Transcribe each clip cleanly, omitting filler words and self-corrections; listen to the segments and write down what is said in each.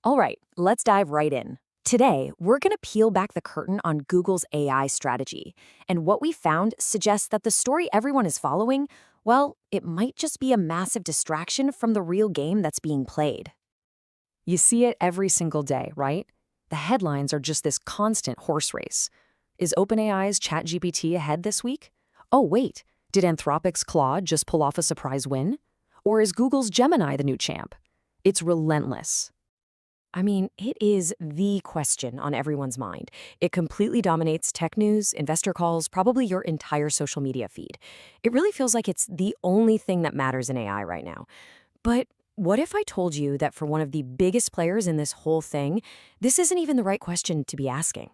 All right, let's dive right in. Today, we're going to peel back the curtain on Google's AI strategy. And what we found suggests that the story everyone is following, well, it might just be a massive distraction from the real game that's being played. You see it every single day, right? The headlines are just this constant horse race. Is OpenAI's ChatGPT ahead this week? Oh, wait, did Anthropic's Claude just pull off a surprise win? Or is Google's Gemini the new champ? It's relentless. I mean, it is the question on everyone's mind. It completely dominates tech news, investor calls, probably your entire social media feed. It really feels like it's the only thing that matters in AI right now. But what if I told you that for one of the biggest players in this whole thing, this isn't even the right question to be asking?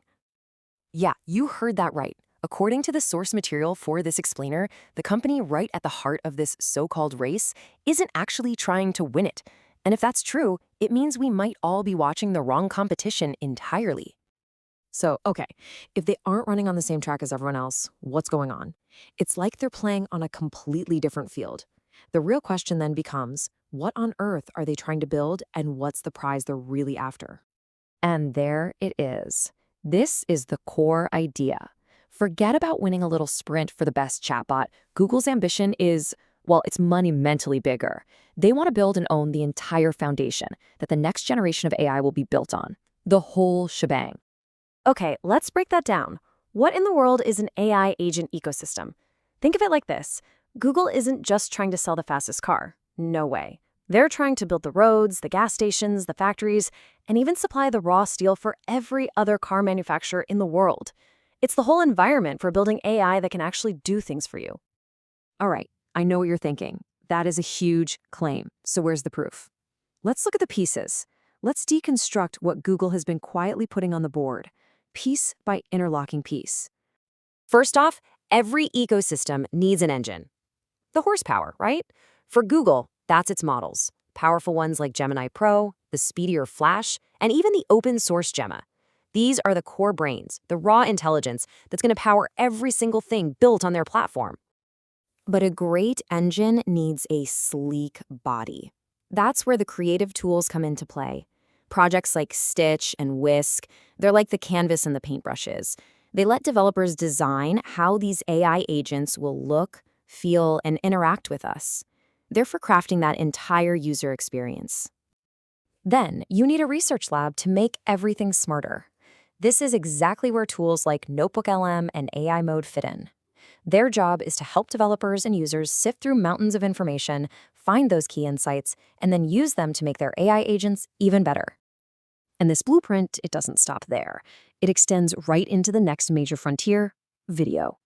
Yeah, you heard that right. According to the source material for this explainer, the company right at the heart of this so-called race isn't actually trying to win it. And if that's true, it means we might all be watching the wrong competition entirely. So, okay, if they aren't running on the same track as everyone else, what's going on? It's like they're playing on a completely different field. The real question then becomes, what on earth are they trying to build and what's the prize they're really after? And there it is. This is the core idea. Forget about winning a little sprint for the best chatbot. Google's ambition is, well, it's monumentally bigger. They want to build and own the entire foundation that the next generation of AI will be built on. The whole shebang. Okay, let's break that down. What in the world is an AI agent ecosystem? Think of it like this. Google isn't just trying to sell the fastest car. No way. They're trying to build the roads, the gas stations, the factories, and even supply the raw steel for every other car manufacturer in the world. It's the whole environment for building AI that can actually do things for you. All right, I know what you're thinking. That is a huge claim. So where's the proof? Let's look at the pieces. Let's deconstruct what Google has been quietly putting on the board, piece by interlocking piece. First off, every ecosystem needs an engine. The horsepower, right? For Google, that's its models. Powerful ones like Gemini Pro, the speedier Flash, and even the open source Gemma. These are the core brains, the raw intelligence that's going to power every single thing built on their platform. But a great engine needs a sleek body. That's where the creative tools come into play. Projects like Stitch and Whisk, they're like the canvas and the paintbrushes. They let developers design how these AI agents will look, feel, and interact with us. They're for crafting that entire user experience. Then, you need a research lab to make everything smarter. This is exactly where tools like NotebookLM and AI Mode fit in. Their job is to help developers and users sift through mountains of information, find those key insights, and then use them to make their AI agents even better. And this blueprint, it doesn't stop there. It extends right into the next major frontier, video.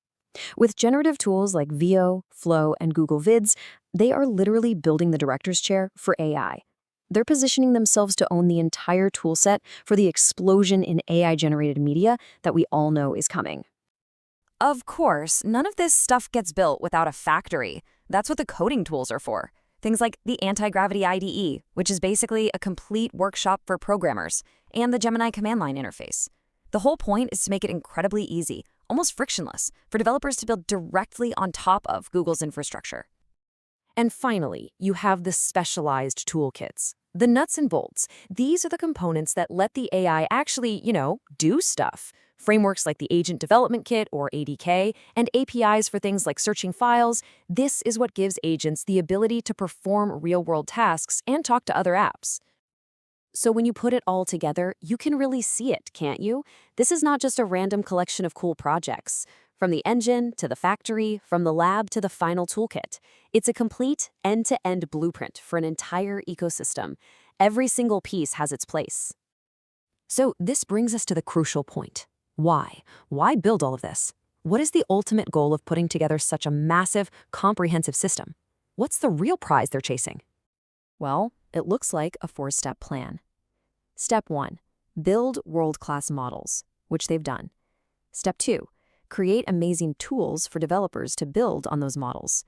With generative tools like Veo, Flow, and Google Vids, they are literally building the director's chair for AI. They're positioning themselves to own the entire toolset for the explosion in AI-generated media that we all know is coming. Of course, none of this stuff gets built without a factory. That's what the coding tools are for. Things like the Anti-Gravity IDE, which is basically a complete workshop for programmers, and the Gemini command line interface. The whole point is to make it incredibly easy, almost frictionless, for developers to build directly on top of Google's infrastructure. And finally, you have the specialized toolkits. The nuts and bolts. These are the components that let the AI actually, do stuff. Frameworks like the Agent Development Kit, or ADK, and APIs for things like searching files. This is what gives agents the ability to perform real-world tasks and talk to other apps. So when you put it all together, you can really see it, can't you? This is not just a random collection of cool projects. From the engine to the factory, from the lab to the final toolkit. It's a complete end-to-end blueprint for an entire ecosystem. Every single piece has its place. So this brings us to the crucial point. Why? Why build all of this? What is the ultimate goal of putting together such a massive, comprehensive system? What's the real prize they're chasing? Well, it looks like a four-step plan. Step 1. Build world-class models, which they've done. Step 2. Create amazing tools for developers to build on those models.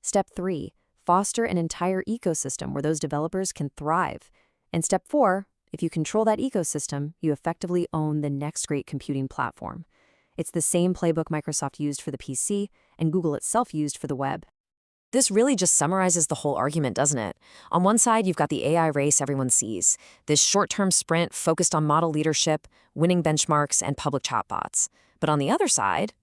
Step 3. Foster an entire ecosystem where those developers can thrive. And Step 4. If you control that ecosystem, you effectively own the next great computing platform. It's the same playbook Microsoft used for the PC and Google itself used for the web. This really just summarizes the whole argument, doesn't it? On one side, you've got the AI race everyone sees, this short-term sprint focused on model leadership, winning benchmarks, and public chatbots. But on the other side,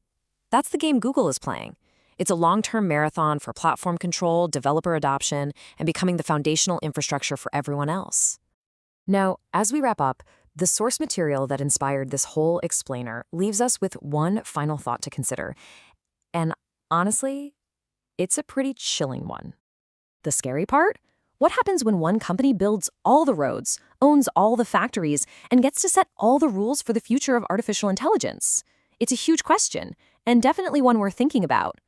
that's the game Google is playing. It's a long-term marathon for platform control, developer adoption, and becoming the foundational infrastructure for everyone else. Now, as we wrap up, the source material that inspired this whole explainer leaves us with one final thought to consider. And honestly, it's a pretty chilling one. The scary part? What happens when one company builds all the roads, owns all the factories, and gets to set all the rules for the future of artificial intelligence? It's a huge question, and definitely one we're thinking about.